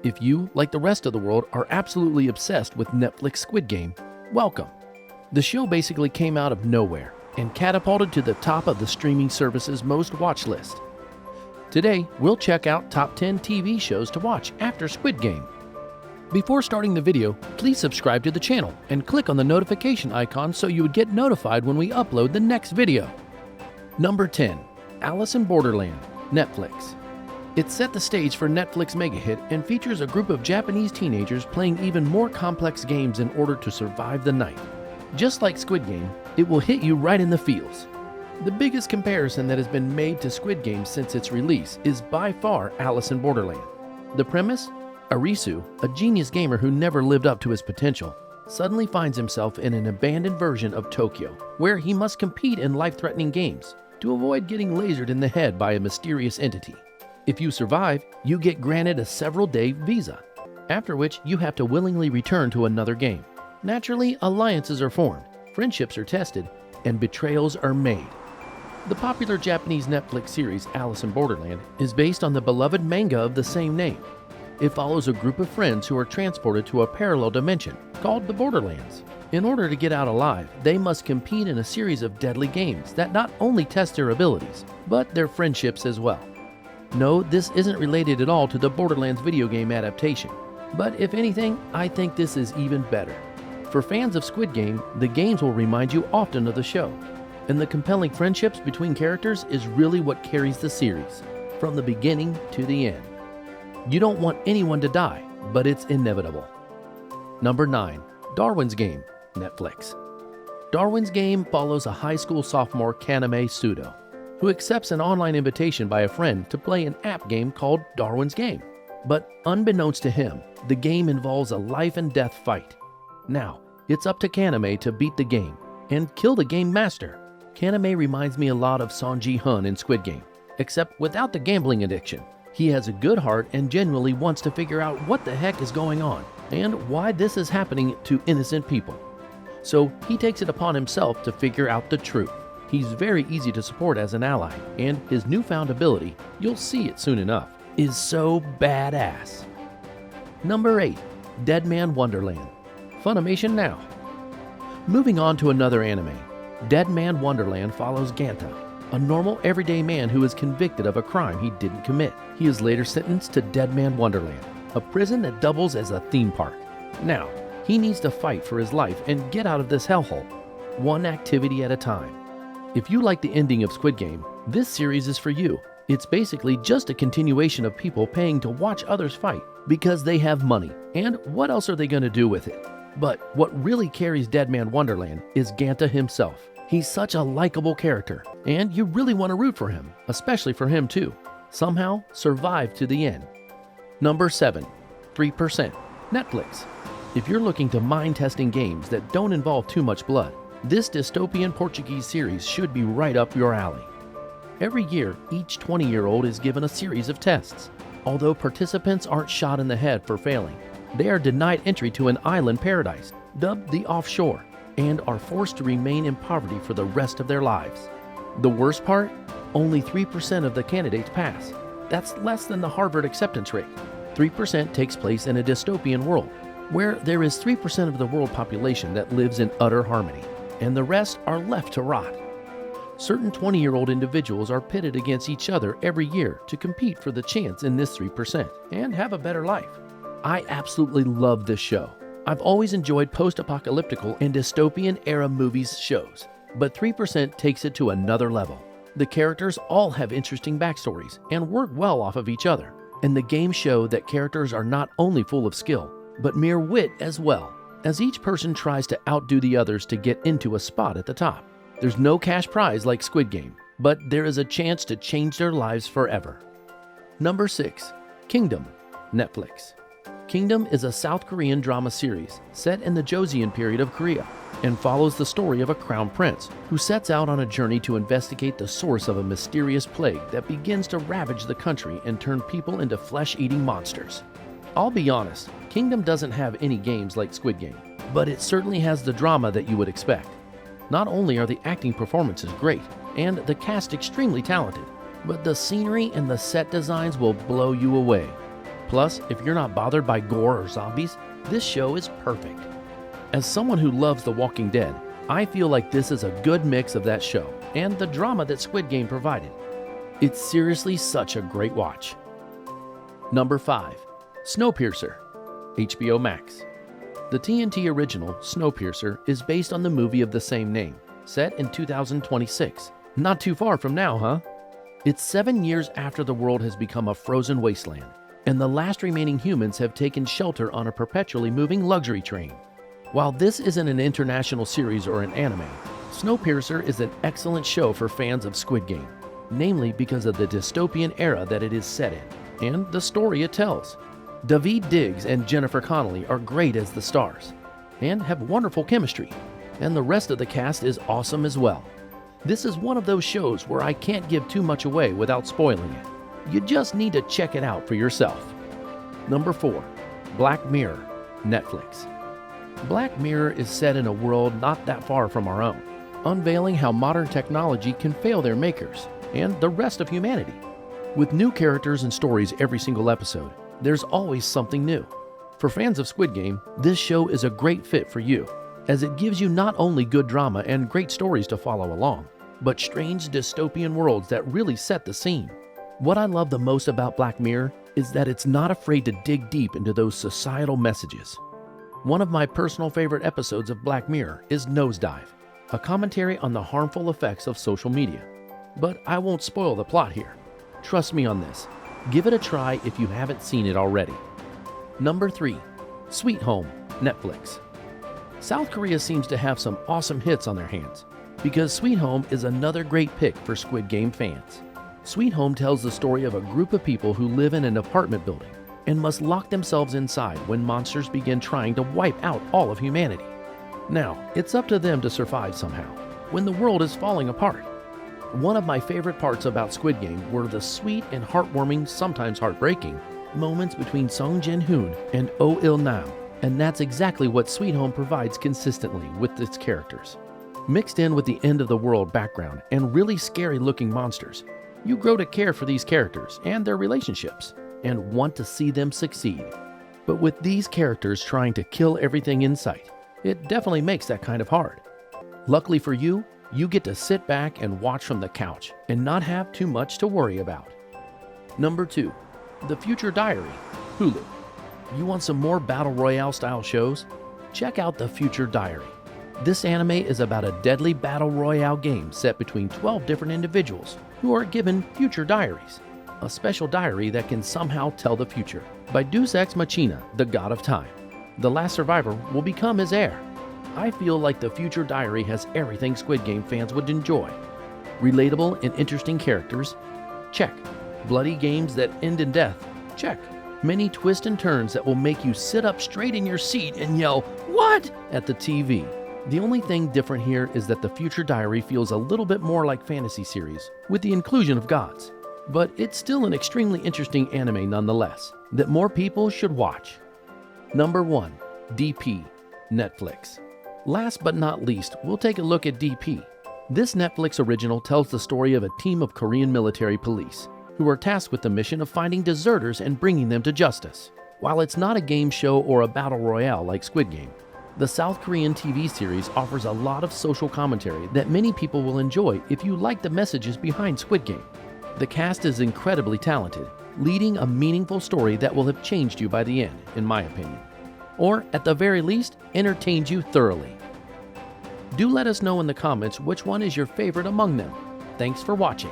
If you, like the rest of the world, are absolutely obsessed with Netflix Squid Game, welcome. The show basically came out of nowhere and catapulted to the top of the streaming service's most watched list. Today, we'll check out top 10 TV shows to watch after Squid Game. Before starting the video, please subscribe to the channel and click on the notification icon so you would get notified when we upload the next video. Number 10. Alice in Borderland, Netflix. It set the stage for Netflix mega hit and features a group of Japanese teenagers playing even more complex games in order to survive the night. Just like Squid Game, it will hit you right in the feels. The biggest comparison that has been made to Squid Game since its release is by far Alice in Borderland. The premise? Arisu, a genius gamer who never lived up to his potential, suddenly finds himself in an abandoned version of Tokyo, where he must compete in life-threatening games to avoid getting lasered in the head by a mysterious entity. If you survive, you get granted a several-day visa, after which you have to willingly return to another game. Naturally, alliances are formed, friendships are tested, and betrayals are made. The popular Japanese Netflix series Alice in Borderland is based on the beloved manga of the same name. It follows a group of friends who are transported to a parallel dimension called the Borderlands. In order to get out alive, they must compete in a series of deadly games that not only test their abilities, but their friendships as well. No, this isn't related at all to the Borderlands video game adaptation, but if anything, I think this is even better. For fans of Squid Game, the games will remind you often of the show, and the compelling friendships between characters is really what carries the series, from the beginning to the end. You don't want anyone to die, but it's inevitable. Number 9. Darwin's Game, Netflix. Darwin's Game follows a high school sophomore Kaname Sudo, who accepts an online invitation by a friend to play an app game called Darwin's Game. But unbeknownst to him, the game involves a life and death fight. Now, it's up to Kaname to beat the game and kill the game master. Kaname reminds me a lot of Song Ji-hun in Squid Game, except without the gambling addiction. He has a good heart and genuinely wants to figure out what the heck is going on and why this is happening to innocent people. So he takes it upon himself to figure out the truth. He's very easy to support as an ally, and his newfound ability, you'll see it soon enough, is so badass. Number 8. Deadman Wonderland, Funimation Now. Moving on to another anime, Deadman Wonderland follows Ganta, a normal everyday man who is convicted of a crime he didn't commit. He is later sentenced to Deadman Wonderland, a prison that doubles as a theme park. Now, he needs to fight for his life and get out of this hellhole, one activity at a time. If you like the ending of Squid Game, this series is for you. It's basically just a continuation of people paying to watch others fight because they have money, and what else are they going to do with it? But what really carries Deadman Wonderland is Ganta himself. He's such a likable character, and you really want to root for him, especially for him too. Somehow, survive to the end. Number 7. 3%, Netflix. If you're looking to mind-testing games that don't involve too much blood, this dystopian Portuguese series should be right up your alley. Every year, each 20-year-old is given a series of tests. Although participants aren't shot in the head for failing, they are denied entry to an island paradise, dubbed the Offshore, and are forced to remain in poverty for the rest of their lives. The worst part? Only 3% of the candidates pass. That's less than the Harvard acceptance rate. 3% takes place in a dystopian world, where there is 3% of the world population that lives in utter harmony, and the rest are left to rot. Certain 20-year-old individuals are pitted against each other every year to compete for the chance in this 3% and have a better life. I absolutely love this show. I've always enjoyed post-apocalyptical and dystopian-era movies shows, but 3% takes it to another level. The characters all have interesting backstories and work well off of each other, and the games show that characters are not only full of skill, but mere wit as well, as each person tries to outdo the others to get into a spot at the top. There's no cash prize like Squid Game, but there is a chance to change their lives forever. Number 6. Kingdom, Netflix. Kingdom is a South Korean drama series set in the Joseon period of Korea and follows the story of a crown prince who sets out on a journey to investigate the source of a mysterious plague that begins to ravage the country and turn people into flesh-eating monsters. I'll be honest, Kingdom doesn't have any games like Squid Game, but it certainly has the drama that you would expect. Not only are the acting performances great, and the cast extremely talented, but the scenery and the set designs will blow you away. Plus, if you're not bothered by gore or zombies, this show is perfect. As someone who loves The Walking Dead, I feel like this is a good mix of that show and the drama that Squid Game provided. It's seriously such a great watch. Number 5. Snowpiercer, HBO Max. The TNT original, Snowpiercer, is based on the movie of the same name, set in 2026. Not too far from now, huh? It's 7 years after the world has become a frozen wasteland, and the last remaining humans have taken shelter on a perpetually moving luxury train. While this isn't an international series or an anime, Snowpiercer is an excellent show for fans of Squid Game, namely because of the dystopian era that it is set in, and the story it tells. Daveed Diggs and Jennifer Connelly are great as the stars, and have wonderful chemistry, and the rest of the cast is awesome as well. This is one of those shows where I can't give too much away without spoiling it. You just need to check it out for yourself. Number 4. Black Mirror, Netflix. Black Mirror is set in a world not that far from our own, unveiling how modern technology can fail their makers and the rest of humanity. With new characters and stories every single episode, there's always something new. For fans of Squid Game, this show is a great fit for you, as it gives you not only good drama and great stories to follow along, but strange dystopian worlds that really set the scene. What I love the most about Black Mirror is that it's not afraid to dig deep into those societal messages. One of my personal favorite episodes of Black Mirror is Nosedive, a commentary on the harmful effects of social media. But I won't spoil the plot here. Trust me on this. Give it a try if you haven't seen it already. Number 3. Sweet Home, Netflix. South Korea seems to have some awesome hits on their hands, because Sweet Home is another great pick for Squid Game fans. Sweet Home tells the story of a group of people who live in an apartment building and must lock themselves inside when monsters begin trying to wipe out all of humanity. Now, it's up to them to survive somehow, when the world is falling apart. One of my favorite parts about Squid Game were the sweet and heartwarming, sometimes heartbreaking, moments between Song Jin-hoon and Oh Il-nam, and that's exactly what Sweet Home provides consistently with its characters. Mixed in with the end-of-the-world background and really scary-looking monsters, you grow to care for these characters and their relationships, and want to see them succeed. But with these characters trying to kill everything in sight, it definitely makes that kind of hard. Luckily for you, you get to sit back and watch from the couch and not have too much to worry about. Number 2. The Future Diary, Hulu. You want some more Battle Royale style shows? Check out The Future Diary. This anime is about a deadly Battle Royale game set between 12 different individuals who are given future diaries, a special diary that can somehow tell the future. By Deus Ex Machina, the god of time, the last survivor will become his heir. I feel like The Future Diary has everything Squid Game fans would enjoy. Relatable and interesting characters? Check. Bloody games that end in death? Check. Many twists and turns that will make you sit up straight in your seat and yell, "What?" at the TV. The only thing different here is that The Future Diary feels a little bit more like fantasy series, with the inclusion of gods. But it's still an extremely interesting anime nonetheless, that more people should watch. Number 1. DP, Netflix. Last but not least, we'll take a look at DP. This Netflix original tells the story of a team of Korean military police, who are tasked with the mission of finding deserters and bringing them to justice. While it's not a game show or a battle royale like Squid Game, the South Korean TV series offers a lot of social commentary that many people will enjoy if you like the messages behind Squid Game. The cast is incredibly talented, leading a meaningful story that will have changed you by the end, in my opinion. Or, at the very least, entertained you thoroughly. Do let us know in the comments which one is your favorite among them. Thanks for watching.